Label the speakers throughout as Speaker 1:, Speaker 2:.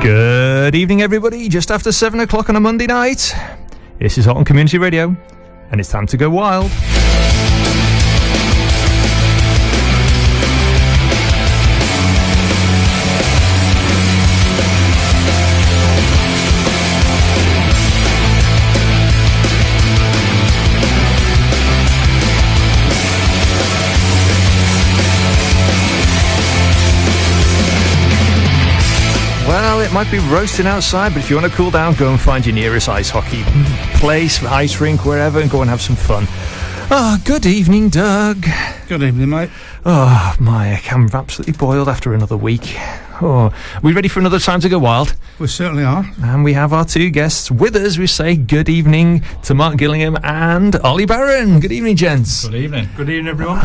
Speaker 1: Good evening, everybody. Just after 7 o'clock on a Monday night. This is Halton Community Radio, and it's time to go wild. Well, it might be roasting outside, but if you want to cool down, go and find your nearest ice hockey place, ice rink, wherever, and go and have some fun. Good evening, Doug.
Speaker 2: Good evening, mate.
Speaker 1: Oh, my, I'm absolutely boiled after another week. Are we ready for another time to go wild?
Speaker 2: We certainly are.
Speaker 1: And we have our two guests with us. We say good evening to Mark Gillingham and Ollie Barron. Good evening, gents.
Speaker 3: Good evening. Good evening, everyone.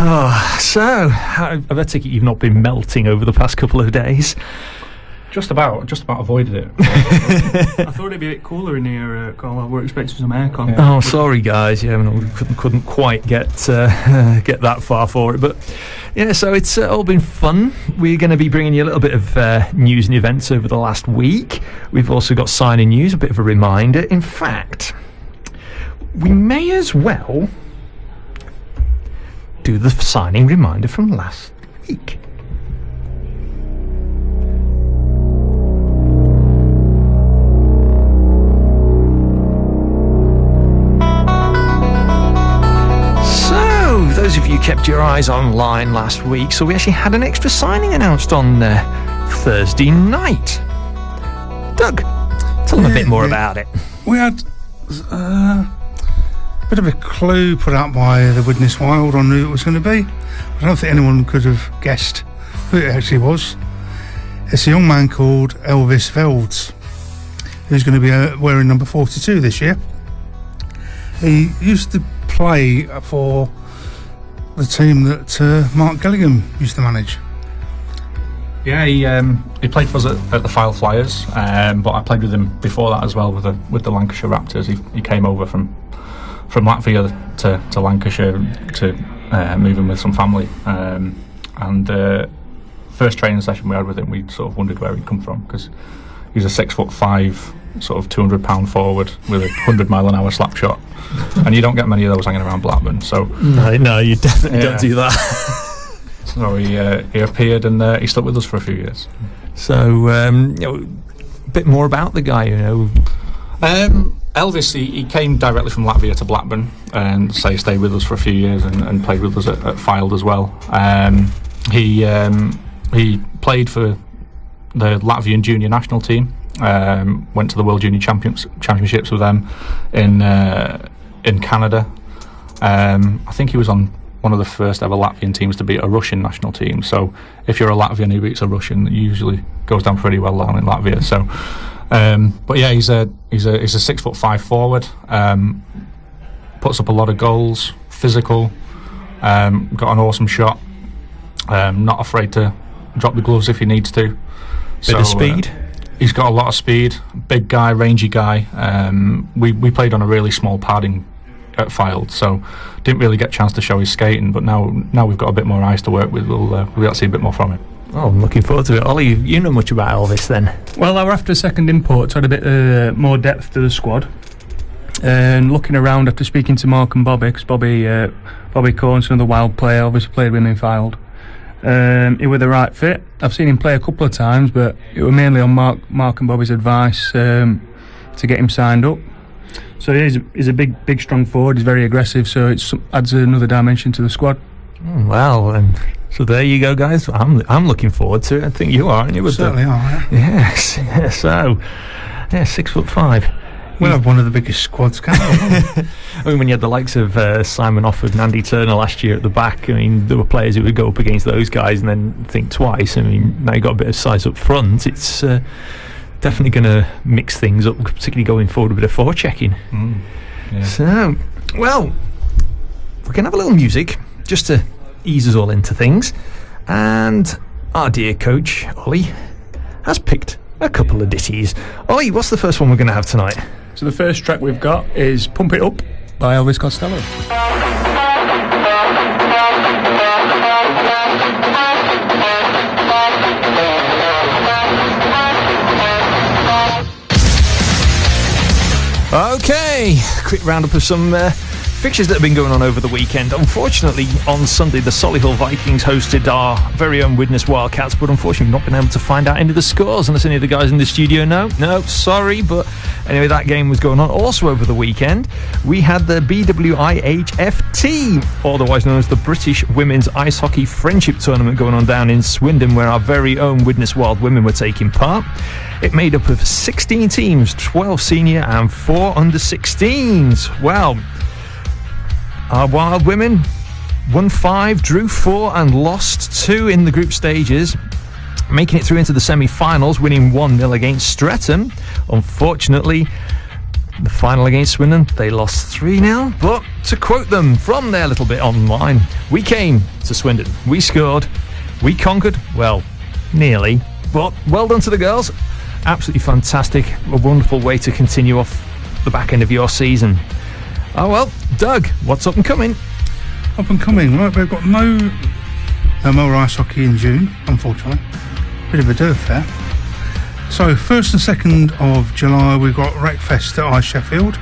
Speaker 1: So, I take it you've not been melting over the past couple of days.
Speaker 3: Just about avoided it.
Speaker 4: I thought it'd be a bit cooler in here, Carl. We're expecting some aircon.
Speaker 1: Yeah. Oh, sorry, guys. Yeah, we couldn't quite get that far for it, but yeah. So it's all been fun. We're going to be bringing you a little bit of news and events over the last week. We've also got signing news, a bit of a reminder. In fact, we may as well do the signing reminder from last week. Those of you kept your eyes online last week, so we actually had an extra signing announced on Thursday night. Doug, tell them a bit more about it.
Speaker 2: We had a bit of a clue put out by the Widnes Wild on who it was going to be. I don't think anyone could have guessed who it actually was. It's a young man called Elvis Velds, who's going to be wearing number 42 this year. He used to play for the team that Mark Gillingham used to manage.
Speaker 3: Yeah, he played for us at the File Flyers, but I played with him before that as well with the Lancashire Raptors. He came over from Latvia to Lancashire to move in with some family. And first training session we had with him, we sort of wondered where he'd come from, because he's a 6'5", sort of 200-pound forward with a 100-mile-an-hour slap shot. And you don't get many of those hanging around Blackburn, so
Speaker 1: no, you definitely don't do that.
Speaker 3: So he appeared and he stuck with us for a few years.
Speaker 1: So a bit more about the guy,
Speaker 3: Elvis, he came directly from Latvia to Blackburn and stayed with us for a few years and played with us at Fylde as well. He played for the Latvian junior national team. Went to the World Junior Championships with them in Canada. I think he was on one of the first ever Latvian teams to beat a Russian national team. So if you're a Latvian who beats a Russian, it usually goes down pretty well down in Latvia. So, but yeah, he's a 6'5" forward. Puts up a lot of goals. Physical. Got an awesome shot. Not afraid to drop the gloves if he needs to.
Speaker 1: Bit of speed.
Speaker 3: He's got a lot of speed. Big guy, rangy guy. We played on a really small padding at Fylde, so didn't really get a chance to show his skating. But now we've got a bit more ice to work with. We'll be able to see a bit more from him.
Speaker 1: Oh, I'm looking forward to it. Ollie, you know much about Elvis then?
Speaker 4: Well, I were after a second import, so I had a bit more depth to the squad. And looking around after speaking to Mark and Bobby, because Bobby Corns, another Wild player, obviously played with him in Fylde. He was the right fit. I've seen him play a couple of times, but it was mainly on Mark and Bobby's advice to get him signed up. So he's a big strong forward. He's very aggressive, so it adds another dimension to the squad.
Speaker 1: Well, so there you go, guys. I'm looking forward to it. I think you are, aren't you?
Speaker 2: Certainly are.
Speaker 1: Yeah. Yes. So 6'5".
Speaker 2: We'll have one of the biggest squads, can't we?
Speaker 1: I mean, when you had the likes of Simon Offord and Andy Turner last year at the back, I mean, there were players who would go up against those guys and then think twice. I mean, now you've got a bit of size up front. It's definitely going to mix things up, particularly going forward, a bit of forechecking.
Speaker 3: Yeah.
Speaker 1: So, well, we're going to have a little music just to ease us all into things. And our dear coach, Ollie, has picked a couple of ditties. Ollie, what's the first one we're going to have tonight?
Speaker 4: So the first track we've got is Pump It Up by Elvis Costello.
Speaker 1: Okay, quick roundup of some fixtures that have been going on over the weekend. Unfortunately, on Sunday, the Solihull Vikings hosted our very own Widnes Wildcats, but unfortunately, we've not been able to find out any of the scores unless any of the guys in the studio know. No, sorry, but anyway, that game was going on. Also over the weekend, we had the BWIHFT, otherwise known as the British Women's Ice Hockey Friendship Tournament, going on down in Swindon, where our very own Widnes Wild women were taking part. It made up of 16 teams, 12 senior and 4 under-16s. Well, our Wild women won 5, drew 4 and lost 2 in the group stages, making it through into the semi-finals, winning 1-0 against Streatham. Unfortunately, the final against Swindon, they lost 3-0, but to quote them from their little bit online, we came to Swindon, we scored, we conquered, well, nearly, but well done to the girls. Absolutely fantastic, a wonderful way to continue off the back end of your season. Oh well, Doug, what's up and coming?
Speaker 2: Up and coming, right, we've got no more ice hockey in June, unfortunately. Bit of a dearth there. So 1st and 2nd of July we've got Wreckfest at Ice Sheffield.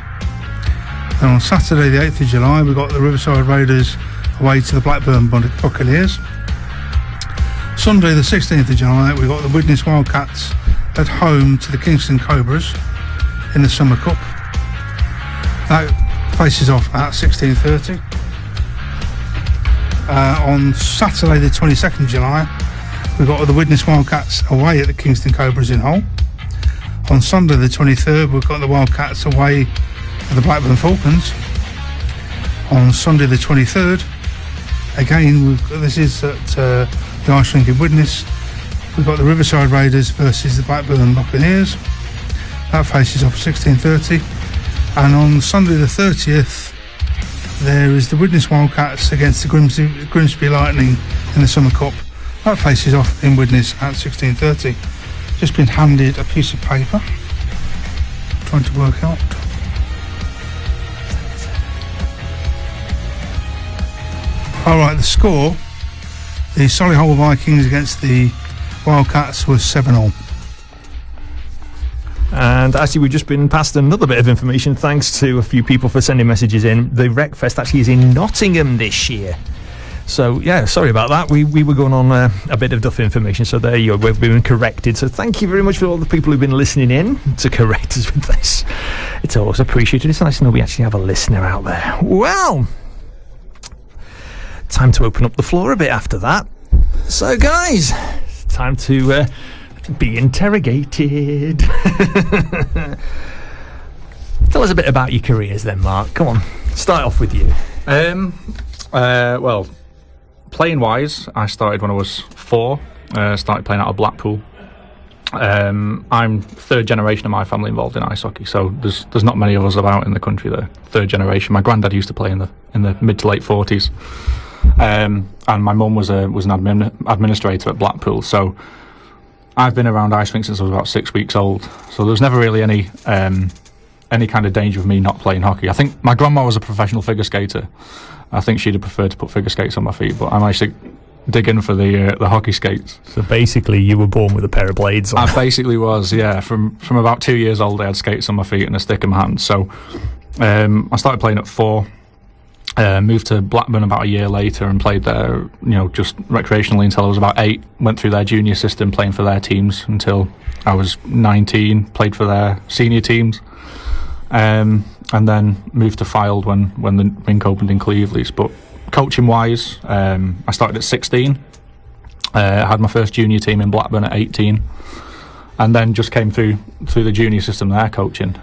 Speaker 2: And on Saturday the 8th of July we've got the Riverside Raiders away to the Blackburn Buccaneers. Sunday the 16th of July we've got the Widnes Wildcats at home to the Kingston Cobras in the Summer Cup. That faces off at 16:30. On Saturday the 22nd of July we've got the Widnes Wildcats away at the Kingston Cobras in Hull. On Sunday the 23rd we've got the Wildcats away at the Blackburn Falcons. On Sunday the 23rd again this is at the ice rink in Widnes. We've got the Riverside Raiders versus the Blackburn Buccaneers. That faces off 16:30. And on Sunday the 30th, there is the Widnes Wildcats against the Grimsby Lightning in the Summer Cup. That faces off in Widnes at 16:30. Just been handed a piece of paper. Trying to work out. Alright, the score. The Solihull Vikings against the Wildcats was 7-0.
Speaker 1: And actually, we've just been passed another bit of information, thanks to a few people for sending messages in. The Wreckfest actually is in Nottingham this year. So, yeah, sorry about that. We were going on a bit of duff information, so there you go. We've been corrected. So thank you very much for all the people who've been listening in to correct us with this. It's always appreciated. It's nice to know we actually have a listener out there. Well, time to open up the floor a bit after that. So, guys, it's time to be interrogated. Tell us a bit about your careers then, Mark. Come on, start off with you.
Speaker 3: Well, playing wise, I started when I was 4. Started playing out of Blackpool. I'm third generation of my family involved in ice hockey, so there's not many of us about in the country that are third generation. My granddad used to play in the mid to late 40s. And my mum was an administrator at Blackpool, so I've been around ice rink since I was about 6 weeks old. So there was never really any kind of danger of me not playing hockey. I think my grandma was a professional figure skater. I think she'd have preferred to put figure skates on my feet, but I managed to dig in for the hockey skates.
Speaker 1: So basically, you were born with a pair of blades on.
Speaker 3: I basically was, yeah. From about 2 years old, I had skates on my feet and a stick in my hand. So I started playing at 4. Moved to Blackburn about a year later and played there, just recreationally until I was about 8. Went through their junior system, playing for their teams until I was 19. Played for their senior teams, and then moved to Fylde when the rink opened in Cleveland. But coaching wise, I started at 16. I had my first junior team in Blackburn at 18, and then just came through the junior system there coaching.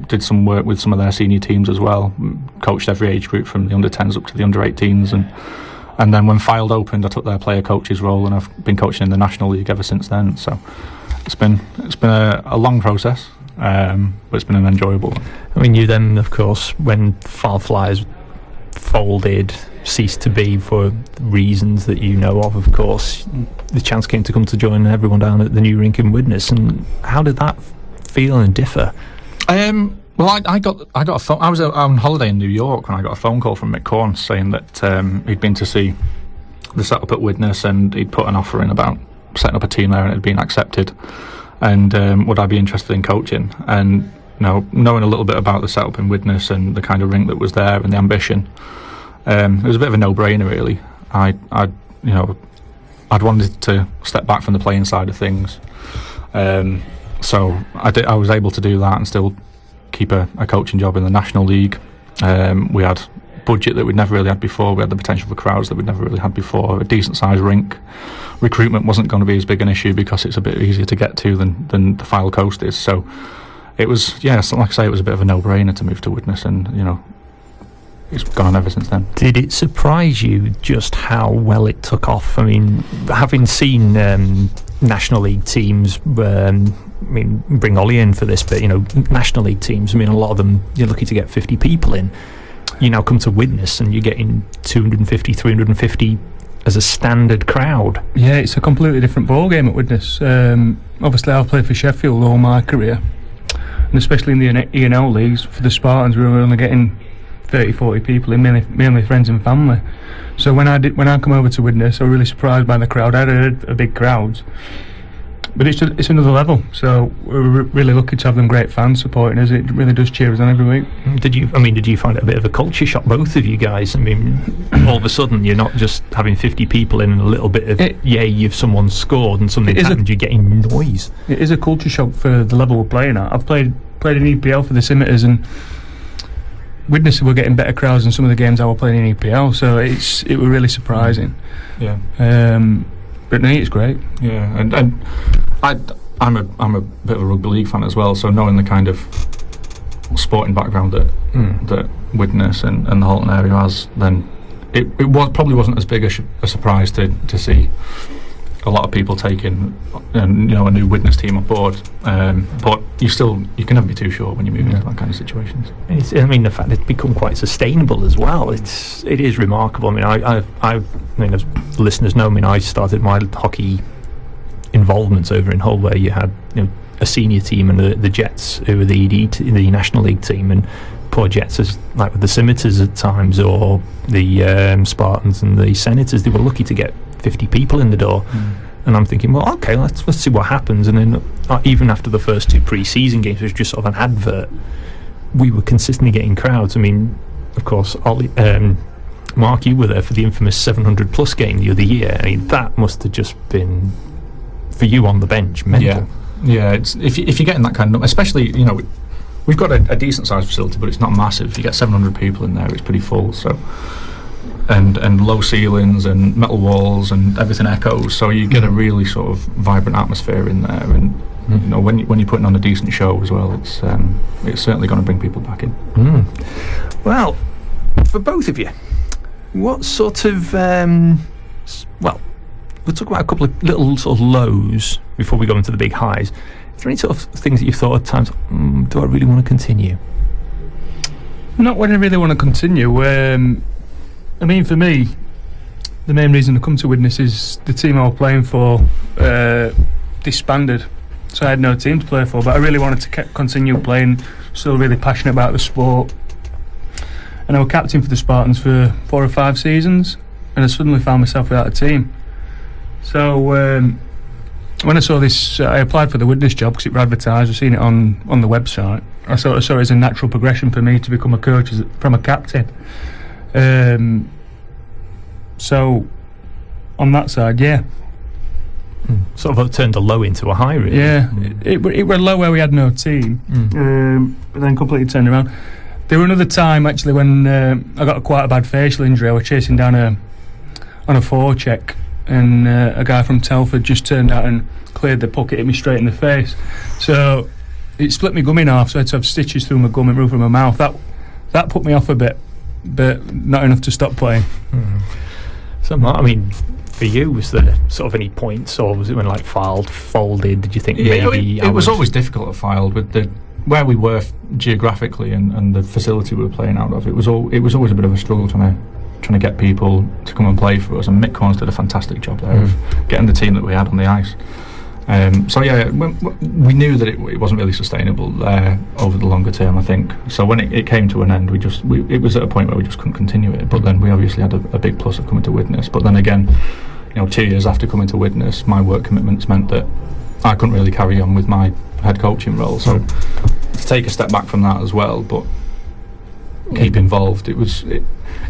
Speaker 3: Did some work with some of their senior teams as well. Coached every age group from the under-10s up to the under-18s, and then when Fylde opened, I took their player coach's role, and I've been coaching in the National League ever since then. So it's been a long process, but it's been an enjoyable one.
Speaker 1: I mean, you then, of course, when Fireflies folded, ceased to be for reasons that you know of course, the chance came to come to join everyone down at the new rink in Widnes. And how did that feel and differ?
Speaker 3: Well, I got a phone. I was on holiday in New York when I got a phone call from Mick Corn saying that he'd been to see the setup at Widnes and he'd put an offer in about setting up a team there and it had been accepted, and would I be interested in coaching? And knowing a little bit about the setup in Widnes and the kind of rink that was there and the ambition, it was a bit of a no-brainer, really. I'd wanted to step back from the playing side of things, so I was able to do that and still keep a coaching job in the National League. We had budget that we'd never really had before. We had the potential for crowds that we'd never really had before. A decent sized rink. Recruitment wasn't going to be as big an issue because it's a bit easier to get to than the Fylde Coast is. So it was, like I say, it was a bit of a no-brainer to move to Widnes, and it's gone on ever since then.
Speaker 1: Did it surprise you just how well it took off? I mean, having seen National League teams, bring Ollie in for this, but National League teams, a lot of them, you're lucky to get 50 people in. You now come to Widnes and you're getting 250, 350 as a standard crowd. Yeah,
Speaker 4: it's a completely different ball game at Widnes. Obviously, I've played for Sheffield all my career, and especially in the E&L leagues for the Spartans, we were only getting 30, 40 people in, mainly friends and family. So when I come over to Widnes, I was really surprised by the crowd. I heard a big crowd, but it's another level. So we're really lucky to have them great fans supporting us. It really does cheer us on every week.
Speaker 1: Did you find it a bit of a culture shock, both of you guys? All of a sudden you're not just having 50 people in and a little bit of if someone scored and something happened, you're getting noise.
Speaker 4: It is a culture shock for the level we're playing at. I've played in EPL for the Scimitars, and Widnes were getting better crowds than some of the games I were playing in EPL, so it was really surprising.
Speaker 3: Yeah.
Speaker 4: But no, it's great.
Speaker 3: Yeah, and I'm a bit of a rugby league fan as well, so knowing the kind of sporting background that Widnes and the Halton area has, then it probably wasn't as big a surprise to see a lot of people taking a new Widnes team on board, but you can never be too sure when you move into that kind of situations.
Speaker 1: The fact it's become quite sustainable as well. It is remarkable. As listeners know, I started my hockey involvement over in Hull, where you had a senior team and the Jets, who were the National League team, and poor Jets, as like with the Scimitars at times, or the Spartans and the Senators, they were lucky to get 50 people in the door. And I'm thinking, well, okay, let's see what happens. And then even after the first two pre-season games, which was just sort of an advert, we were consistently getting crowds. Of course, Ollie, Mark, you were there for the infamous 700 plus game the other year. That must have just been, for you on the bench, mental.
Speaker 3: Yeah. It's if you're getting that kind of, especially we've got a decent sized facility, but it's not massive. If you get 700 people in there, it's pretty full. So. And low ceilings and metal walls and everything echoes, so you get a really sort of vibrant atmosphere in there. And when you're putting on a decent show as well, it's certainly going to bring people back in.
Speaker 1: Well, for both of you, what sort of we'll talk about a couple of little sort of lows before we go into the big highs. Is there any sort of things that you've thought at times, do I really want to continue?
Speaker 4: Not when I really want to continue. For me, the main reason to come to Widnes is the team I was playing for disbanded, so I had no team to play for, but I really wanted to continue playing, still really passionate about the sport. And I was captain for the Spartans for 4 or 5 seasons, and I suddenly found myself without a team. So when I saw this, I applied for the Widnes job because it was advertised. I've seen it on the website. I saw it as a natural progression for me to become a coach from a captain. So on that side,
Speaker 1: sort of turned a low into a high, really.
Speaker 4: It were low where we had no team, but then completely turned around. There were another time actually when I got quite a bad facial injury. I was chasing down on a forecheck, and a guy from Telford just turned out and cleared the puck, hit me straight in the face. So it split my gum in half, so I had to have stitches through my gum and roof of my mouth. That put me off a bit, but not enough to stop playing.
Speaker 1: So, for you, was there sort of any points, or was it when Fylde folded? Did you think maybe
Speaker 3: it was always difficult at Fylde with where we were geographically and the facility we were playing out of? It was always a bit of a struggle trying to get people to come and play for us. And Mick Corns did a fantastic job there of getting the team that we had on the ice. We knew that it wasn't really sustainable there over the longer term, I think. So when it came to an end, it was at a point where we just couldn't continue it. But then we obviously had a big plus of coming to Widnes. But then again, 2 years after coming to Widnes, my work commitments meant that I couldn't really carry on with my head coaching role. So to take a step back from that as well, but keep involved. It was a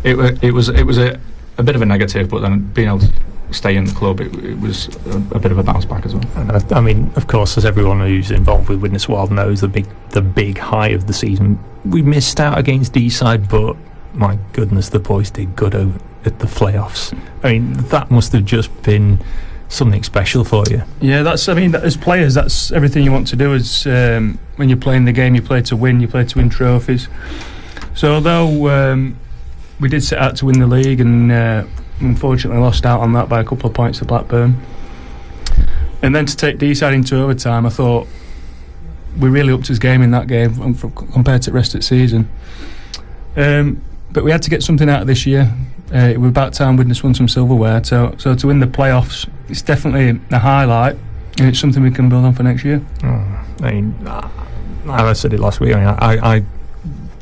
Speaker 3: bit of a negative, but then being able to stay in the club, it was a bit of a bounce back as well.
Speaker 1: I mean, of course, as everyone who's involved with Widnes Wild knows, the big high of the season, we missed out against D-side, but my goodness, the boys did good over at the playoffs. I mean, that must have just been something special for you.
Speaker 4: Yeah, as players, that's everything you want to do. Is when you're playing the game, you play to win. You play to win trophies. So although we did set out to win the league, and unfortunately lost out on that by a couple of points to Blackburn, and then to take D-side into overtime, I thought we really upped his game in that game compared to the rest of the season. But we had to get something out of this year. It was about time Widnes won some silverware. So to win the playoffs, it's definitely a highlight, and it's something we can build on for next year.
Speaker 1: I mean, I said it last week. I mean, I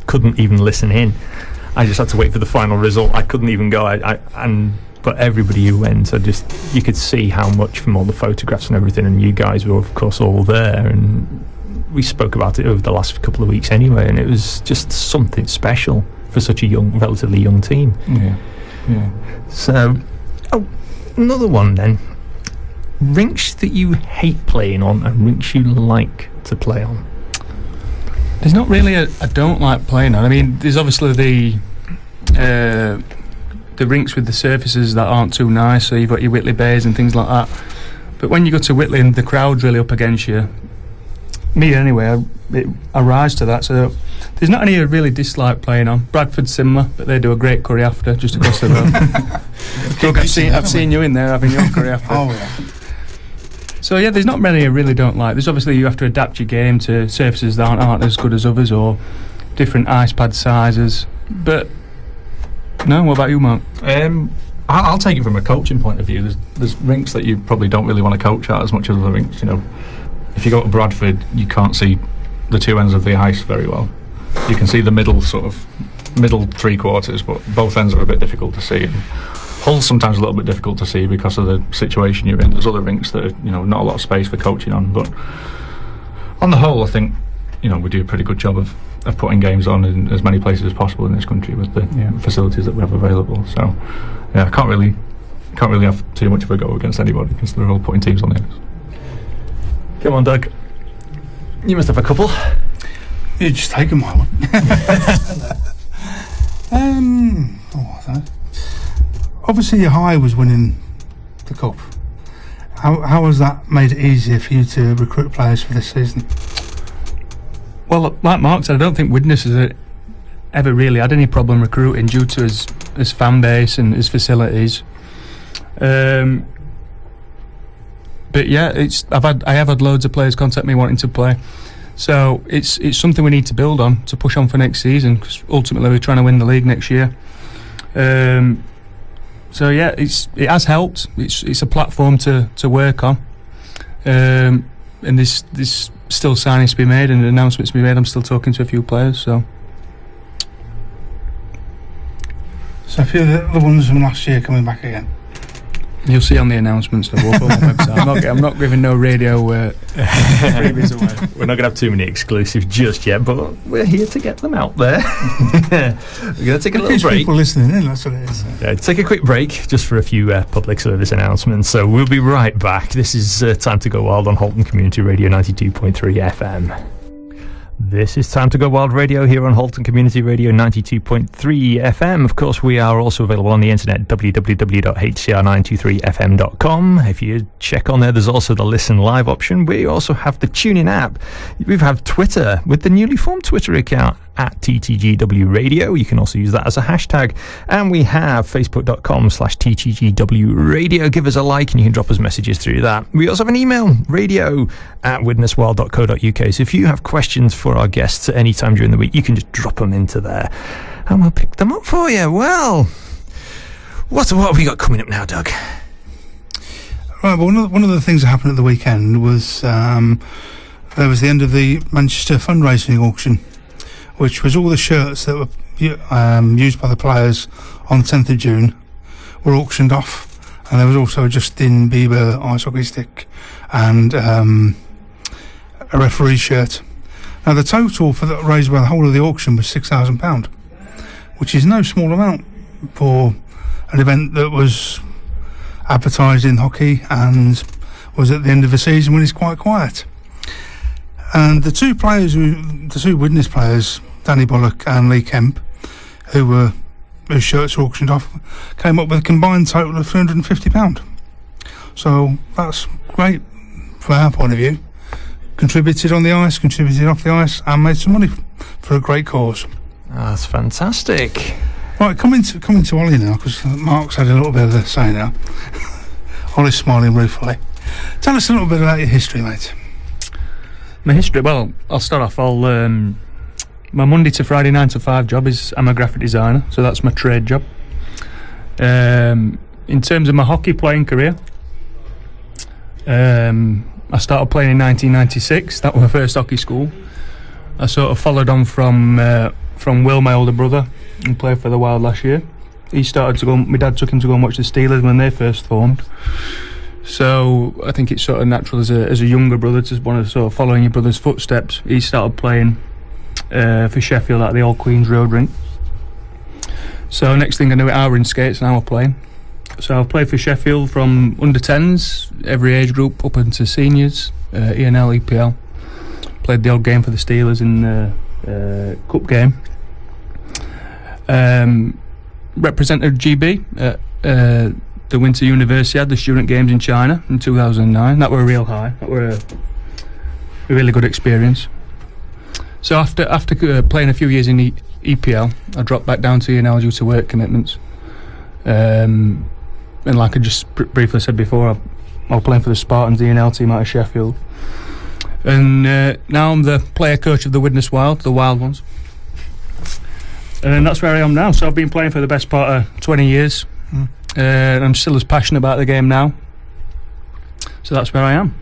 Speaker 1: couldn't even listen in. I just had to wait for the final result. I couldn't even go. But everybody who went, you could see how much from all the photographs and everything. And you guys were, of course, all there, and we spoke about it over the last couple of weeks anyway. And it was just something special for such a relatively young team.
Speaker 3: Yeah.
Speaker 1: So, another one then. Rinks that you hate playing on and rinks you like to play on.
Speaker 4: There's not really I don't like playing on. I mean, there's obviously the rinks with the surfaces that aren't too nice, so you've got your Whitley Bays and things like that. But when you go to Whitley and the crowd's really up against you, me anyway, I rise to that. So there's not any I really dislike playing on. Bradford's similar, but they do a great curry after just across the road. Doug, I've seen you in there having your curry after.
Speaker 2: Oh yeah.
Speaker 4: So yeah, there's not many I really don't like. There's obviously you have to adapt your game to surfaces that aren't as good as others, or different ice pad sizes. But no, what about you, Mark?
Speaker 3: I'll take it from a coaching point of view. There's rinks that you probably don't really want to coach at as much as other rinks. You know, if you go to Bradford, you can't see the two ends of the ice very well. You can see the middle three quarters, but both ends are a bit difficult to see. And Hull's sometimes a little bit difficult to see because of the situation you're in. There's other rinks that are, not a lot of space for coaching on, but on the whole, I think we do a pretty good job of putting games on in as many places as possible in this country with the facilities that we have available. So yeah, I can't really have too much of a go against anybody because they're all putting teams on the ice.
Speaker 1: Come on, Doug. You must have a couple.
Speaker 2: You just taken my one. Obviously your high was winning the cup. How has that made it easier for you to recruit players for this season?
Speaker 4: Well, like Mark said, I don't think Widnes has ever really had any problem recruiting due to his fan base and his facilities. But yeah, I have had loads of players contact me wanting to play. So it's something we need to build on to push on for next season, because ultimately we're trying to win the league next year. So yeah, it has helped. It's a platform to work on, and there's still signings to be made and announcements to be made. I'm still talking to a few players. So
Speaker 2: a few of the ones from last year coming back again.
Speaker 4: You'll see on the announcements that we'll put on the website. I'm not giving no radio freebies away.
Speaker 1: We're not going to have too many exclusives just yet, but we're here to get them out there. We're going to take a little break.
Speaker 2: People listening in, that's what it is.
Speaker 1: Yeah, take a quick break just for a few public service announcements. So we'll be right back. This is Time to Go Wild on Halton Community Radio 92.3 FM. This is Time to Go Wild Radio here on Halton Community Radio 92.3 FM. Of course, we are also available on the internet, www.hcr923fm.com. If you check on there, there's also the Listen Live option. We also have the TuneIn app. We have Twitter with the newly formed Twitter account at TTGW Radio. You can also use that as a hashtag. And we have facebook.com/TTGW Radio. Give us a like and you can drop us messages through that. We also have an email, radio@widneswild.co.uk. So if you have questions for our guests at any time during the week, you can just drop them into there and we'll pick them up for you. Well, what have we got coming up now, Doug?
Speaker 2: Right, well, one of the things that happened at the weekend was there was the end of the Manchester fundraising auction, which was all the shirts that were used by the players on the 10th of June were auctioned off, and there was also a Justin Bieber ice hockey stick and a referee shirt. Now, the total for that raised by the whole of the auction was £6,000, which is no small amount for an event that was advertised in hockey and was at the end of the season when it's quite quiet. And the two Widnes players, Danny Bullock and Lee Kemp, whose shirts were auctioned off, came up with a combined total of £350. So that's great from our point of view. Contributed on the ice, contributed off the ice, and made some money for a great cause.
Speaker 1: That's fantastic.
Speaker 2: Right, coming to Ollie now, because Mark's had a little bit of a say now. Ollie's smiling ruefully. Tell us a little bit about your history, mate.
Speaker 4: My history, well, I'll start off. My Monday to Friday 9 to 5 job is I'm a graphic designer, so that's my trade job. In terms of my hockey playing career, I started playing in 1996. That was my first hockey school. I sort of followed on from Will, my older brother, and played for the Wild last year. He started to go. My dad took him to go and watch the Steelers when they first formed. So I think it's sort of natural as a younger brother to want to sort of follow in your brother's footsteps. He started playing for Sheffield at the Old Queen's Road rink. So next thing I knew, I were in skates and I was playing. So I've played for Sheffield from under 10s, every age group, up into seniors, ENL, EPL. Played the odd game for the Steelers in the cup game. Represented GB at the Winter Universiade, the student games in China in 2009. That were a real high. That were a really good experience. So after playing a few years in EPL, I dropped back down to ENL due to work commitments. And like I just briefly said before, I was playing for the Spartans, the ENL team out of Sheffield. And now I'm the player coach of the Widnes Wild, the Wild ones. And that's where I am now. So I've been playing for the best part of 20 years. And I'm still as passionate about the game now. So that's where I am.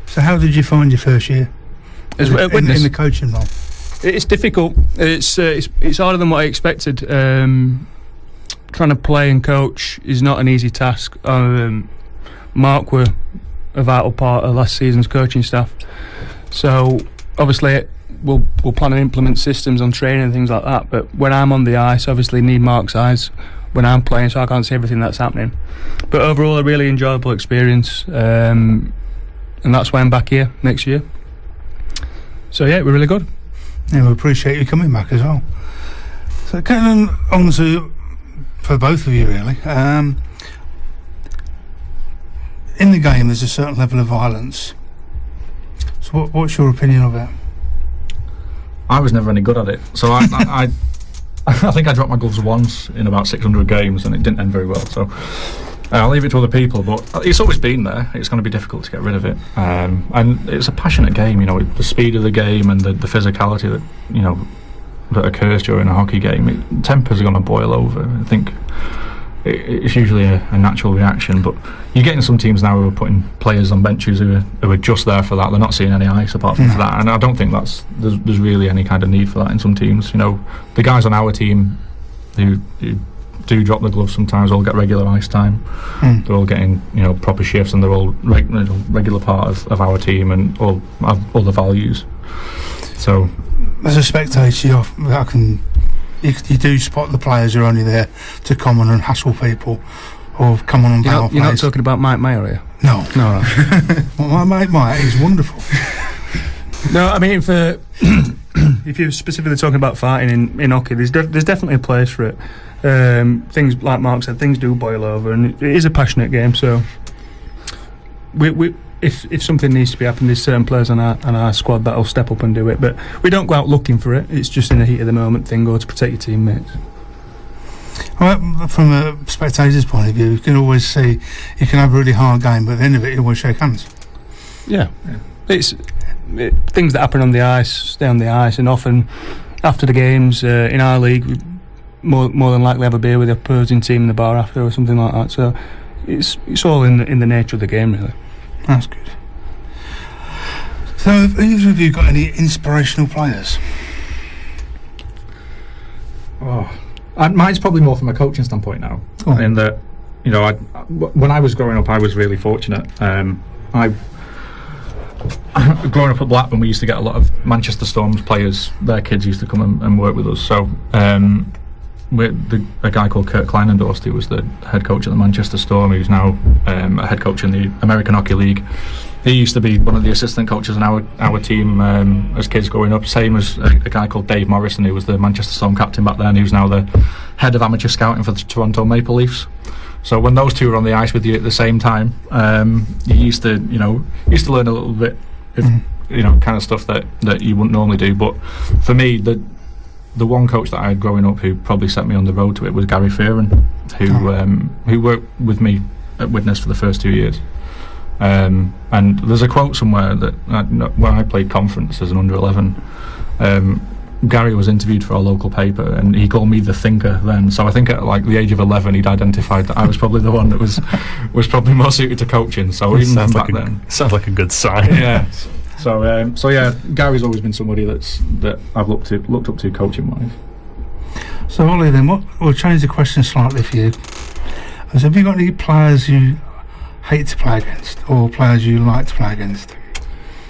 Speaker 2: So how did you find your first year in the coaching role?
Speaker 4: It's difficult. It's harder than what I expected. Trying to play and coach is not an easy task. Mark were a vital part of last season's coaching staff. So obviously we'll plan and implement systems on training and things like that. But when I'm on the ice, obviously need Mark's eyes when I'm playing, so I can't see everything that's happening. But overall, a really enjoyable experience, and that's why I'm back here next year. So yeah, we're really good.
Speaker 2: Yeah, we appreciate you coming back as well. So getting on to, for both of you really, in the game there's a certain level of violence. So what's your opinion of it?
Speaker 3: I was never any good at it, so I think I dropped my gloves once in about 600 games and it didn't end very well, so I'll leave it to other people, but it's always been there. It's going to be difficult to get rid of it, and it's a passionate game, the speed of the game and the physicality that that occurs during a hockey game. Tempers are going to boil over. I think it's usually a natural reaction, but you're getting some teams now who are putting players on benches who are just there for that. They're not seeing any ice apart from for that, and I don't think there's really any kind of need for that in some teams. The guys on our team who do drop the gloves sometimes all get regular ice time. They're all getting proper shifts, and they're all regular part of our team and all have other values. So
Speaker 2: as a spectator, you do spot the players who are only there to come on and hassle people or come on and power plays.
Speaker 4: You're not talking about Mike Mayer, are you?
Speaker 2: No. Well, my mate Mike is wonderful.
Speaker 4: No, I mean, if you're specifically talking about fighting in hockey, there's definitely a place for it. Things, like Mark said, things do boil over, and it is a passionate game. So, if something needs to be happening, there's certain players on our squad that'll step up and do it. But we don't go out looking for it. It's just in the heat of the moment thing, or to protect your teammates.
Speaker 2: Well, from a spectator's point of view, you can always see you can have a really hard game, but at the end of it, you always shake hands.
Speaker 4: Yeah. It's things that happen on the ice stay on the ice, and often after the games in our league, we more than likely have a beer with the opposing team in the bar after or something like that. So it's all in the nature of the game, really.
Speaker 2: That's good. So have either of you got any inspirational players?
Speaker 3: Mine's probably more from a coaching standpoint now. In that, when I was growing up, I was really fortunate. growing up at Blackburn, we used to get a lot of Manchester Storm's players. Their kids used to come and work with us. So a guy called Kurt Kleinendorst, who was the head coach at the Manchester Storm, who's now a head coach in the American Hockey League. He used to be one of the assistant coaches in our team as kids growing up. Same as a guy called Dave Morrison, who was the Manchester Storm captain back then, who's now the head of amateur scouting for the Toronto Maple Leafs. So when those two were on the ice with you at the same time, you used to learn a little bit of kind of stuff that you wouldn't normally do. But for me, the one coach that I had growing up who probably set me on the road to it was Gary Fearon, who worked with me at Widnes for the first 2 years. And there's a quote somewhere that when I played conference as an under-11, Gary was interviewed for our local paper, and he called me the thinker then. So I think at like the age of 11, he'd identified that I was probably the one that was probably more suited to coaching. So even back then,
Speaker 1: sounds like a good sign.
Speaker 3: Yeah. So yeah, Gary's always been somebody that I've looked up to coaching wise.
Speaker 2: So Ollie, then we'll change the question slightly for you. Have you got any players you hate to play against, or players you like to play against?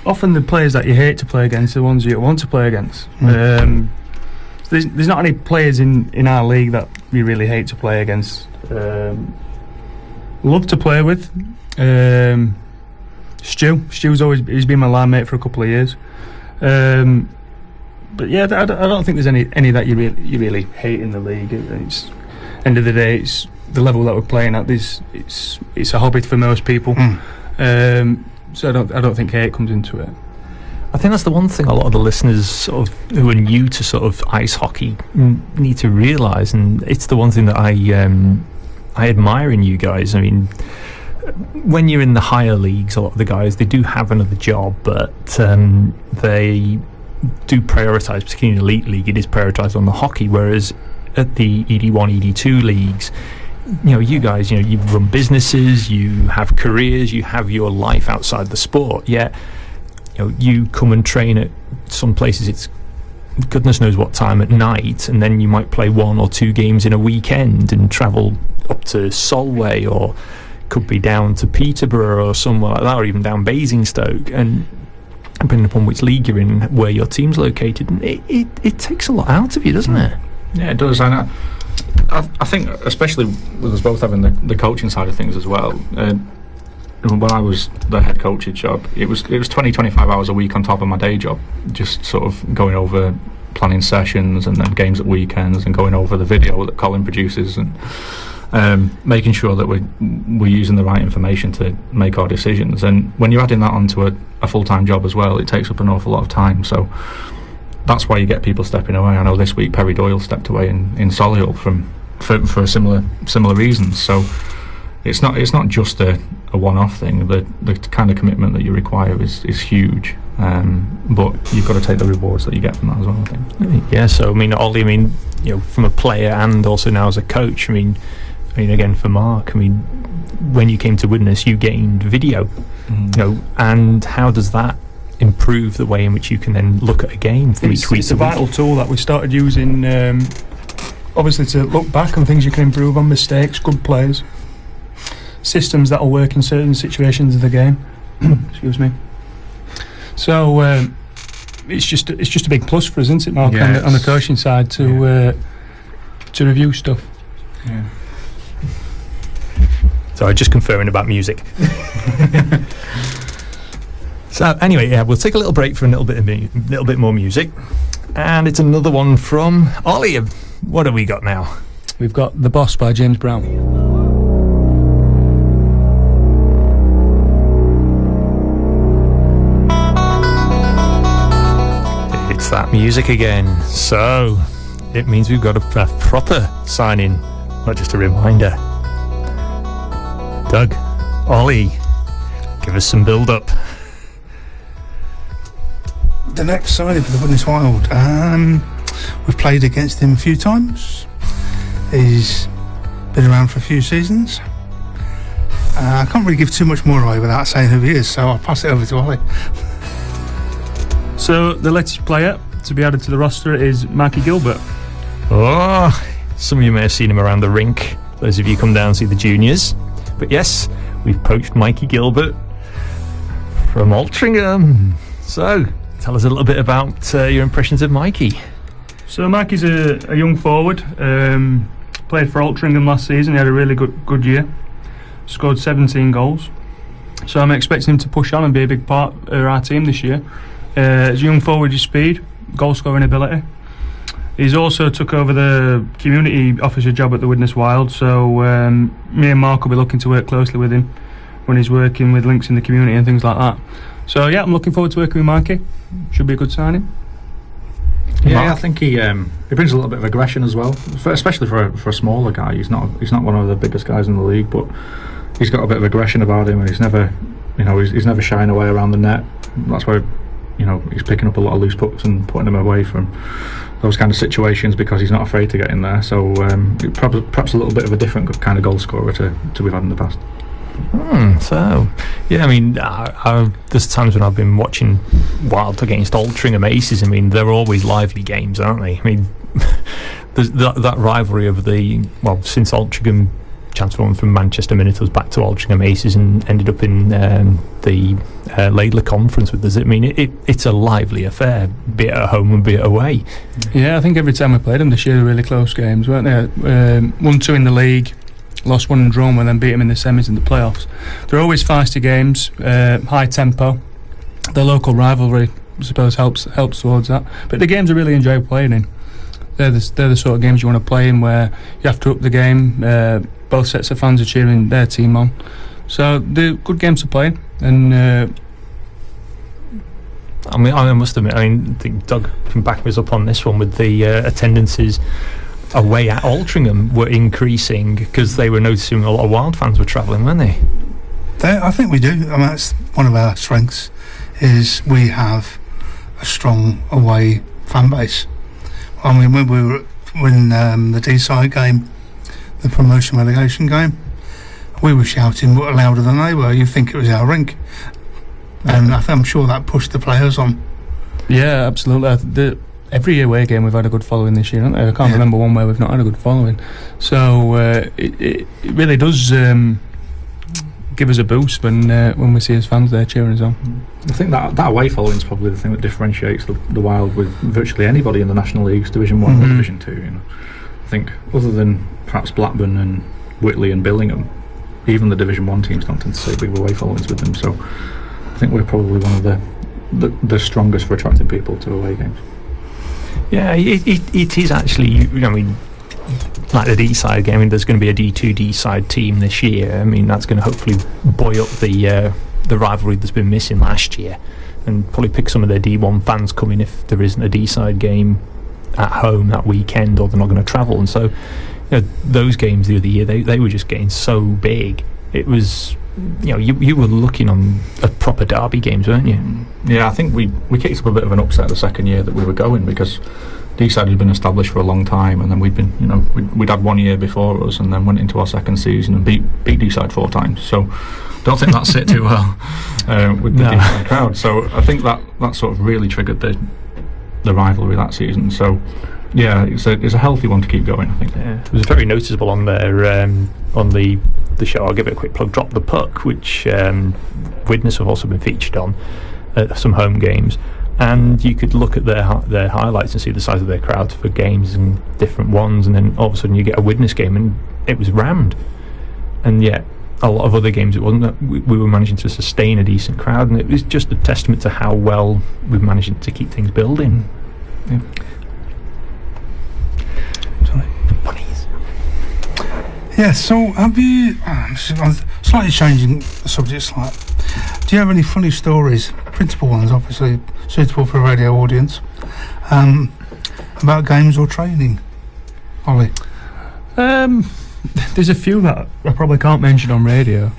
Speaker 4: Often the players that you hate to play against are the ones you want to play against. There's not any players in our league that we really hate to play against. Love to play with. Stu's he's been my line mate for a couple of years. But yeah, I don't think there's any that you really hate in the league. It's end of the day, it's the level that we're playing at. It's a hobby for most people. So I don't think hate comes into it.
Speaker 1: I think that's the one thing a lot of the listeners sort of who are new to sort of ice hockey need to realise, and it's the one thing that I admire in you guys. I mean, when you're in the higher leagues, a lot of the guys, they do have another job, but they do prioritise, particularly in the elite league, it is prioritised on the hockey, whereas at the ED1, ED2 leagues, you guys, you run businesses, you have careers, you have your life outside the sport, yet you come and train at some places, it's goodness knows what time at night, and then you might play 1 or 2 games in a weekend and travel up to Solway, or could be down to Peterborough or somewhere like that, or even down Basingstoke, and depending upon which league you're in, where your team's located, it takes a lot out of you, doesn't it?
Speaker 3: Yeah, it does. And I think, especially with us both having the coaching side of things as well, when I was the head coach's job, it was 20-25 hours a week on top of my day job, just sort of going over planning sessions and then games at weekends and going over the video that Colin produces and making sure that we're using the right information to make our decisions. And when you're adding that onto a full-time job as well, it takes up an awful lot of time. So that's why you get people stepping away. I know this week Perry Doyle stepped away in Solihull for similar reasons. So it's not just a one-off thing. The kind of commitment that you require is huge, but you've got to take the rewards that you get from that as well, I think.
Speaker 1: Yeah. So I mean, Ollie, from a player and also now as a coach, I mean again for Mark, when you came to Widnes, you gained video, and how does that improve the way in which you can then look at a game from each week?
Speaker 4: It's a vital tool that we started using, obviously to look back on things you can improve on, mistakes, good plays, systems that will work in certain situations of the game. Excuse me. So it's just a big plus for us, isn't it, Mark, on the coaching side to review stuff.
Speaker 3: Yeah.
Speaker 1: Sorry, just confirming about music. So anyway, we'll take a little break for a little bit more music, and it's another one from Ollie. What have we got now?
Speaker 4: We've got The Boss by James Brown.
Speaker 1: It's that music again. So it means we've got a proper sign-in, not just a reminder. Doug, Ollie, give us some build-up.
Speaker 2: The next signing for the Widnes Wild, we've played against him a few times. He's been around for a few seasons. I can't really give too much more away without saying who he is, so I'll pass it over to Ollie.
Speaker 4: So the latest player to be added to the roster is Mikey Gilbert.
Speaker 1: Oh, some of you may have seen him around the rink, those of you come down and see the juniors. But yes, we've poached Mikey Gilbert from Altrincham. So, tell us a little bit about your impressions of Mikey.
Speaker 4: So Mikey's a young forward. Played for Altrincham last season. He had a really good year. Scored 17 goals. So I'm expecting him to push on and be a big part of our team this year. As a young forward, his speed, goal scoring ability. He's also took over the community officer job at the Widnes Wild, so me and Mark will be looking to work closely with him when he's working with links in the community and things like that. So yeah, I'm looking forward to working with Mikey. Should be a good signing.
Speaker 3: Yeah, Mark? I think he brings a little bit of aggression as well, especially for a smaller guy. He's not one of the biggest guys in the league, but he's got a bit of aggression about him, and he's never shying away around the net. That's where he's picking up a lot of loose pucks and putting them away from those kind of situations because he's not afraid to get in there. So perhaps a little bit of a different kind of goal scorer to we've had in the past.
Speaker 1: So, yeah, I mean, there's times when I've been watching Wild against Altrincham Aces. I mean, they're always lively games, aren't they? I mean, there's that rivalry of since Altrincham transformed from Manchester Minotors back to Altrincham Aces and ended up in the Laidler Conference with us. I mean, it's a lively affair, be it at home and be it away.
Speaker 4: Yeah, I think every time we played them this year, they were really close games, weren't they? 1-2 in the league, lost one and drawn one, then beat them in the semis and the playoffs. They're always feisty games, high tempo. The local rivalry, I suppose, helps towards that. But the games I really enjoy playing in. They're the sort of games you want to play in where you have to up the game. Both sets of fans are cheering their team on. So they're good games to play. And
Speaker 1: I must admit, I think Doug can back us up on this one with the attendances away at Altrincham were increasing because they were noticing a lot of Wild fans were travelling, weren't they?
Speaker 2: I think we do. I mean, that's one of our strengths, is we have a strong away fan base. I mean, when we were in the D-side game, the promotion relegation game, we were shouting louder than they were. You think it was our rink, and I'm sure that pushed the players on.
Speaker 4: Yeah, absolutely. Every away game we've had a good following this year, haven't they? I can't remember one where we've not had a good following. So it really does give us a boost when we see his fans there cheering us on.
Speaker 3: I think that away following is probably the thing that differentiates the Wild with virtually anybody in the National Leagues, Division 1 or Division 2. I think other than perhaps Blackburn and Whitley and Gillingham, even the Division 1 teams don't tend to see big away followings with them. So I think we're probably one of the strongest for attracting people to away games.
Speaker 1: Yeah, it is actually. Like the D-side game, there's going to be a D2 D-side team this year. I mean, that's going to hopefully buoy up the rivalry that's been missing last year, and probably pick some of their D1 fans coming if there isn't a D-side game at home that weekend, or they're not going to travel. And so, those games the other year, they were just getting so big. It was, you were looking on a proper derby games, weren't you?
Speaker 3: Yeah, I think we kicked up a bit of an upset the second year that we were going, because D-side had been established for a long time, and then we'd been, we'd had 1 year before us, and then went into our second season and beat D-side 4 times. So don't think that sit too well with the D-side crowd. So I think that sort of really triggered the rivalry that season. So yeah, it's a healthy one to keep going, I think.
Speaker 1: Yeah, it was very noticeable on their on the show. I'll give it a quick plug. Drop the Puck, which Widnes have also been featured on at some home games. And you could look at their highlights and see the size of their crowds for games and different ones, and then all of a sudden you get a Widnes game and it was rammed. And yet a lot of other games it wasn't. We were managing to sustain a decent crowd, and it was just a testament to how well we've managed to keep things building. Yeah. Sorry, the bunnies.
Speaker 2: Yeah, so have you, slightly changing the subject slightly, do you have any funny stories, principal ones obviously suitable for a radio audience, about games or training, Ollie?
Speaker 4: There's a few that I probably can't mention on radio.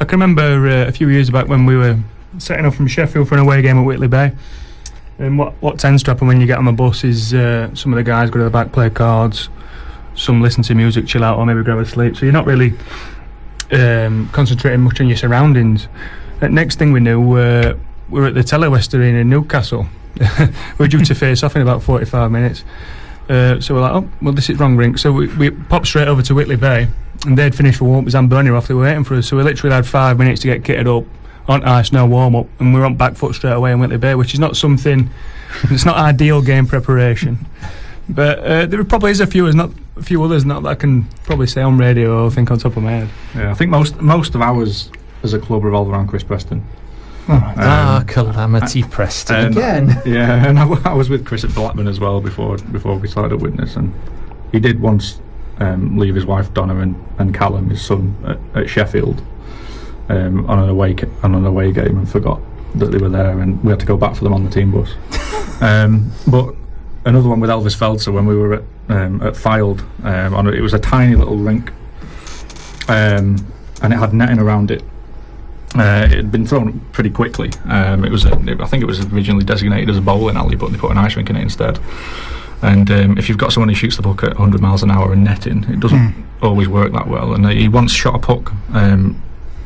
Speaker 4: I can remember a few years back when we were setting off from Sheffield for an away game at Whitley Bay, and what tends to happen when you get on the bus is some of the guys go to the back, play cards, some listen to music, chill out, or maybe grab a sleep, so you're not really concentrating much on your surroundings. Next thing we knew, we were at the Telewest Arena in Newcastle. We're due to face off in about 45 minutes. So we're like, oh, well, this is wrong rink. So we popped straight over to Whitley Bay, and they'd finished for warm up with Zamboni off. They were waiting for us. So we literally had 5 minutes to get kitted up, on ice, no warm up, and we're on back foot straight away in Whitley Bay, which is not something. It's not ideal game preparation. But there probably is a few others that I can probably say on radio or think on top of my head.
Speaker 3: Yeah, I think most of ours as a club revolve around Chris Preston.
Speaker 1: Calamity Preston again.
Speaker 3: Yeah, and I was with Chris at Blackburn as well before we started at Widnes, and he did once leave his wife Donna and Callum, his son, at Sheffield on an away game, and forgot that they were there, and we had to go back for them on the team bus. But another one with Elvis Feltzer when we were at Fylde, it was a tiny little rink, and it had netting around it. It had been thrown pretty quickly. I think it was originally designated as a bowling alley, but they put an ice rink in it instead. And if you've got someone who shoots the puck at 100 miles an hour and netting, it doesn't always work that well. And he once shot a puck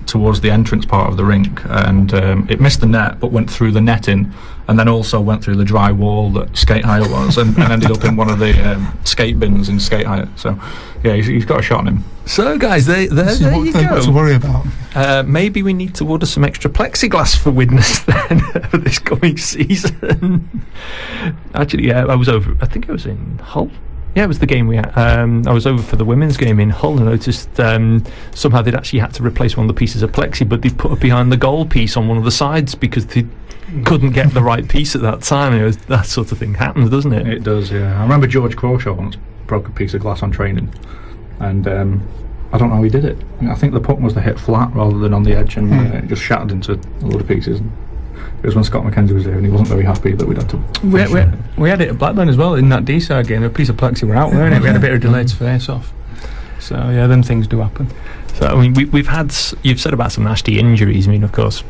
Speaker 3: towards the entrance part of the rink, and it missed the net but went through the netting, and then also went through the dry wall that Skate Hire was, and ended up in one of the skate bins in Skate Hire. So yeah, he's got a shot on him.
Speaker 1: So guys, there you go.
Speaker 2: They've got to worry about.
Speaker 1: Maybe we need to order some extra plexiglass for Widnes then for this coming season. Actually, yeah, I was over. I think I was in Hull. Yeah, it was the game we had. I was over for the women's game in Hull, and I noticed somehow they'd actually had to replace one of the pieces of plexi, but they put it behind the goal piece on one of the sides because they couldn't get the right piece at that time. And that sort of thing happens, doesn't it?
Speaker 3: It does, yeah. I remember George Crawshaw once broke a piece of glass on training, and I don't know how he did it. I think the puck must have hit flat rather than on the edge, and it just shattered into a lot of pieces. It was when Scott McKenzie was there, and he wasn't very happy that we'd had to.
Speaker 4: We had it at Blackburn as well in that D-side game. A piece of plexi were out, weren't it? We had a bit of delay to face off. So yeah, them things do happen.
Speaker 1: So I mean, we've had. You've said about some nasty injuries. I mean, of course,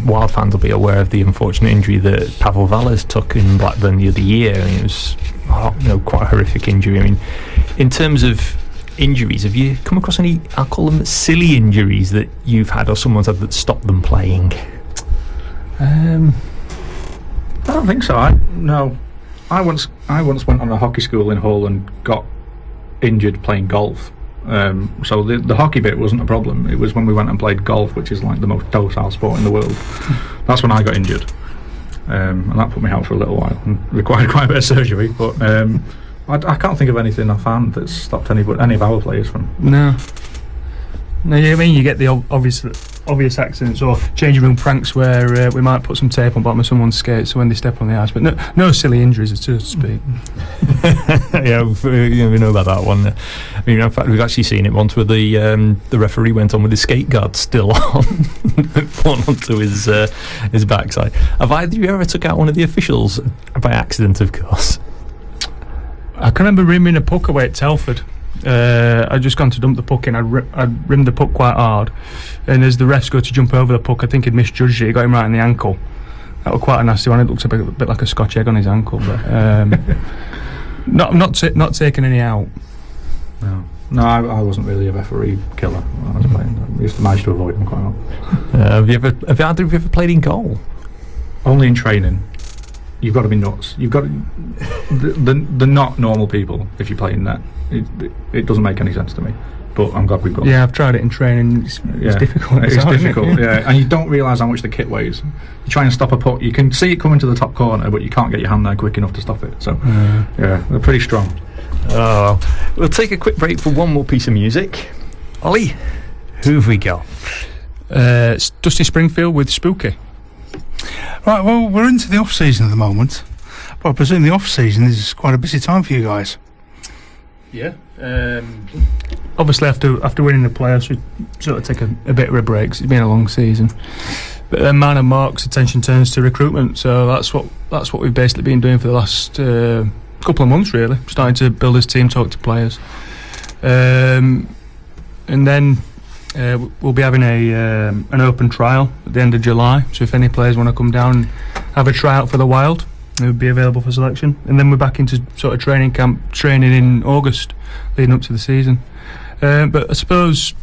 Speaker 1: Wild fans will be aware of the unfortunate injury that Pavel Valles took in Blackburn the other year. I mean, it was quite a horrific injury. I mean, in terms of injuries, have you come across any, I'll call them silly injuries, that you've had or someone's had that stopped them playing?
Speaker 3: I don't think so. I once went on a hockey school in Hull and got injured playing golf. So the hockey bit wasn't a problem. It was when we went and played golf, which is like the most docile sport in the world. That's when I got injured, and that put me out for a little while and required quite a bit of surgery. But I can't think of anything I found that's stopped any of our players from.
Speaker 4: No, I mean, you get the obvious accidents or changing room pranks where we might put some tape on bottom of someone's skates so when they step on the ice, but no silly injuries, so to speak.
Speaker 1: Yeah, we know about that one. I mean, in fact, we've actually seen it once where the referee went on with his skate guard still on, fallen onto his backside. Have either of you ever took out one of the officials by accident? Of course.
Speaker 4: I can remember rimming a puck away at Telford. I'd just gone to dump the puck in. I'd rimmed the puck quite hard, and as the refs go to jump over the puck, I think he'd misjudged it. He got him right in the ankle. That was quite a nasty one. It looked a bit like a Scotch egg on his ankle, but not taking any out.
Speaker 3: No, I wasn't really a referee killer when I was playing. I used to manage to avoid them quite well.
Speaker 1: Have either of you ever played in goal?
Speaker 3: Only in training. You've got to be nuts. You've got to, they're not normal people if you play in net. It doesn't make any sense to me, but I'm glad we've got.
Speaker 4: Yeah, I've tried it in training. It's difficult.
Speaker 3: It's difficult. Yeah, and you don't realise how much the kit weighs. You try and stop a puck, you can see it coming to the top corner, but you can't get your hand there quick enough to stop it. So yeah, they're pretty strong.
Speaker 1: Oh, we'll take a quick break for one more piece of music. Ollie, who have we got?
Speaker 4: It's Dusty Springfield with Spooky.
Speaker 2: Right, well, we're into the off-season at the moment, but I presume the off-season is quite a busy time for you guys.
Speaker 4: Yeah. Obviously, after winning the playoffs, we sort of take a bit of a break. 'Cause it's been a long season. But then mine and Mark's attention turns to recruitment, so that's what we've basically been doing for the last couple of months, really. Starting to build his team, talk to players, and then we'll be having an open trial at the end of July. So if any players want to come down and have a tryout for the Wild, it would be available for selection. And then we're back into sort of training camp, training in August, leading up to the season. But I suppose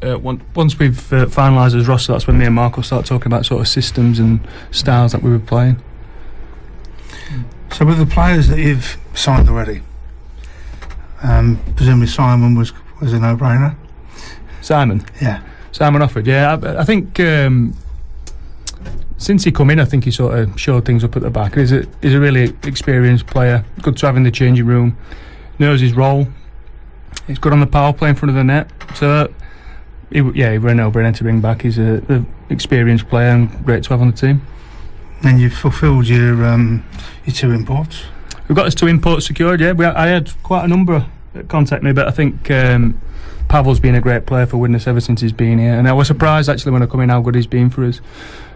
Speaker 4: once we've finalised his roster, that's when me and Mark will start talking about sort of systems and styles that we were playing.
Speaker 2: So with the players that you've signed already, presumably Simon was a no-brainer.
Speaker 4: Simon?
Speaker 2: Yeah.
Speaker 4: Simon offered, yeah. I think since he come in, I think he sort of showed things up at the back. He's a really experienced player. Good to have in the changing room. Knows his role. He's good on the power play in front of the net. So, he were a no-brainer to bring back. He's a experienced player and great to have on the team.
Speaker 2: And you've fulfilled your 2 imports.
Speaker 4: We've got his 2 imports secured. Yeah, I had quite a number that contact me, but I think Pavel's been a great player for Widnes ever since he's been here, and I was surprised actually when I come in how good he's been for us.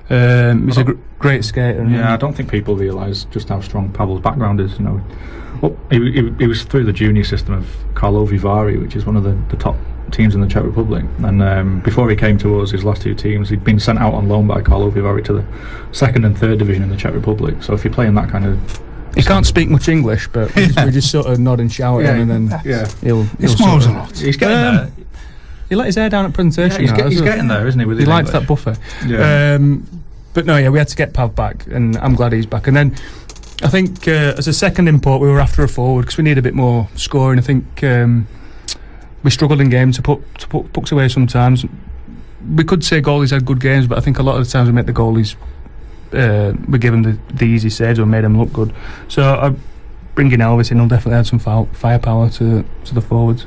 Speaker 4: He's a great skater.
Speaker 3: Yeah, I don't think people realise just how strong Pavel's background is. Well, he was through the junior system of Karlovy Vary, which is one of the top teams in the Czech Republic, and before he came to us, his last 2 teams, he'd been sent out on loan by Karlovy Vary to the 2nd and 3rd division in the Czech Republic. So if you're playing that kind of...
Speaker 4: He can't speak much English, but we just sort of nod and shout at him, and then
Speaker 2: he smiles a lot.
Speaker 3: He's getting there.
Speaker 4: He let his hair down at presentation.
Speaker 3: He's getting there, isn't he? With
Speaker 4: he
Speaker 3: his
Speaker 4: likes
Speaker 3: English.
Speaker 4: that buffer.
Speaker 3: Yeah.
Speaker 4: But no, we had to get Pav back, and I'm glad he's back. And then I think as a second import, we were after a forward because we need a bit more scoring. I think we struggled in games to put pucks away sometimes. We could say goalies had good games, but I think a lot of the times we make the goalies. We give them the easy saves or made them look good. So bringing Elvis in will definitely add some firepower to the forwards.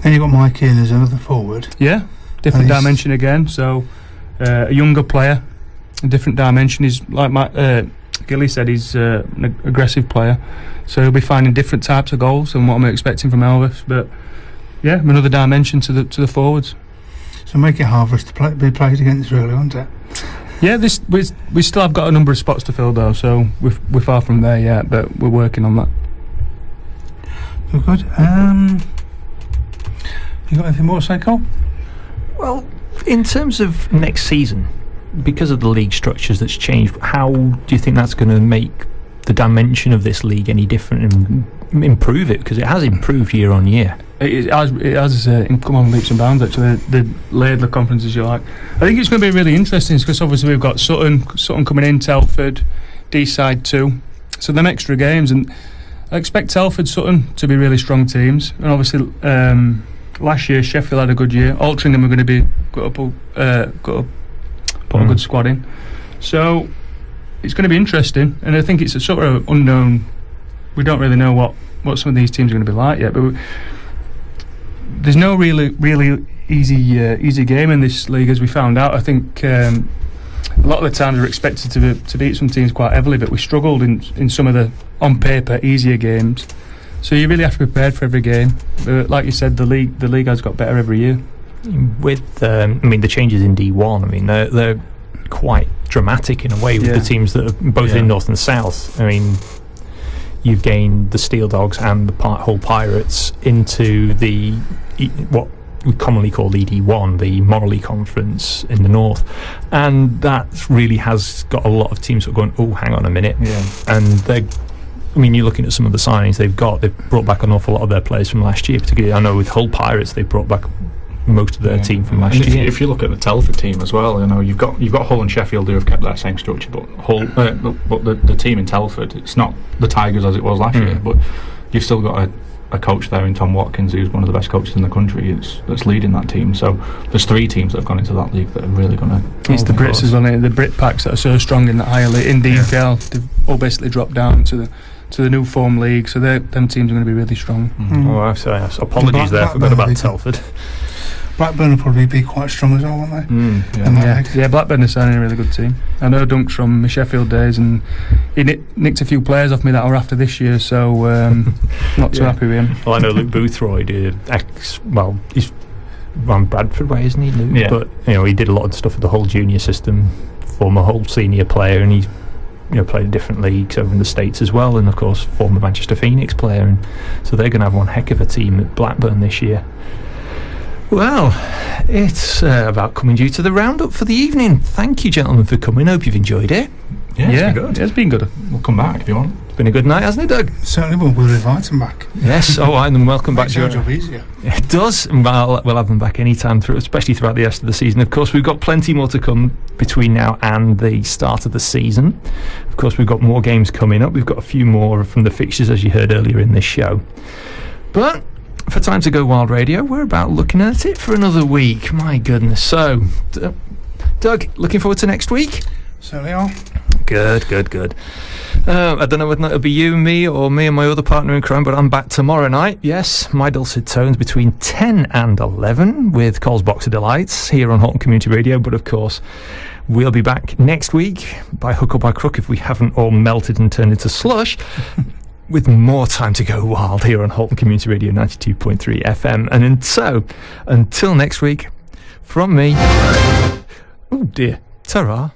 Speaker 2: And you've got Mike in as another forward.
Speaker 4: Yeah, different dimension again. So a younger player, a different dimension. He's like Gilly said, he's an aggressive player, so he'll be finding different types of goals than what I'm expecting from Elvis. But yeah, another dimension to the forwards.
Speaker 2: So make it hard for us to be played against, really, won't it?
Speaker 4: Yeah, we still have got a number of spots to fill though, so we're far from there yet, but we're working on that.
Speaker 2: Good. You got anything more to say, Cole?
Speaker 1: Well, in terms of next season, because of the league structures that's changed, how do you think that's going to make the dimension of this league any different and improve it? Because it has improved year on year.
Speaker 4: It has come on leaps and bounds actually. The Laidler conference, as you like. I think it's going to be really interesting because obviously we've got Sutton coming in, Telford, D-side 2, so them extra games, and I expect Telford, Sutton to be really strong teams, and obviously last year Sheffield had a good year. Altrincham are going to be got to put a good squad in, so it's going to be interesting, and I think it's a sort of unknown. We don't really know what some of these teams are going to be like yet, but there's no really easy game in this league, as we found out. I think a lot of the times we're expected to beat some teams quite heavily, but we struggled in some of the on paper easier games. So you really have to be prepared for every game. Like you said, the league has got better every year.
Speaker 1: With the changes in D1, I mean they're quite dramatic in a way with the teams that are both in North and South. I mean, you've gained the Steel Dogs and the Hull Pirates into the what we commonly call ED1, the Morley Conference in the north, and that really has got a lot of teams that are going, oh, hang on a minute, and you're looking at some of the signings they've brought back an awful lot of their players from last year. Particularly, I know with Hull Pirates they've brought back most of their team from last year.
Speaker 3: If you look at the Telford team as well, you've got Hull and Sheffield who have kept that same structure, but the team in Telford, it's not the Tigers as it was last year, but you've still got a coach there in Tom Watkins, who's one of the best coaches in the country, that's leading that team. So there's 3 teams that have gone into that league that are really going to.
Speaker 4: It's the Brits as well, the Brit packs that are so strong in that higher league. In the EPL, they've all basically dropped down to the new form league, so them teams are going to be really strong.
Speaker 1: Apologies there, forgot about Telford.
Speaker 2: Blackburn will probably be quite strong as well, won't they?
Speaker 4: Blackburn are signing a really good team. I know Dunk's from my Sheffield days, and he nicked a few players off me that are after this year, so not too happy with him.
Speaker 1: Well, I know Luke Boothroyd, he's from Bradford way, isn't he, Luke? Yeah. But he did a lot of stuff with the whole junior system, former whole senior player, and he's played in different leagues over in the States as well, and of course former Manchester Phoenix player, and so they're going to have one heck of a team at Blackburn this year. Well, it's about coming due to the roundup for the evening. Thank you, gentlemen, for coming. Hope you've enjoyed it.
Speaker 3: Yeah, it's been good.
Speaker 4: It's been good.
Speaker 3: We'll come back if you want.
Speaker 1: It's been a good night, hasn't it, Doug?
Speaker 2: Certainly will. We'll invite them back.
Speaker 1: Yes, and welcome back.
Speaker 2: Makes our job easier.
Speaker 1: It does. We'll have them back anytime, especially throughout the rest of the season. Of course, we've got plenty more to come between now and the start of the season. Of course, we've got more games coming up. We've got a few more from the fixtures, as you heard earlier in this show. But for Time to Go Wild Radio, we're about looking at it for another week. My goodness. So, Doug, looking forward to next week?
Speaker 2: So they are.
Speaker 1: Good. I don't know whether it'll be you, me, or me and my other partner in crime, but I'm back tomorrow night. Yes, my dulcet tones between 10 and 11 with Cole's Box of Delights here on Halton Community Radio. But of course, we'll be back next week by hook or by crook if we haven't all melted and turned into slush. With more time to go wild here on Halton Community Radio 92.3 FM. And so, until next week, from me, oh dear, ta-ra.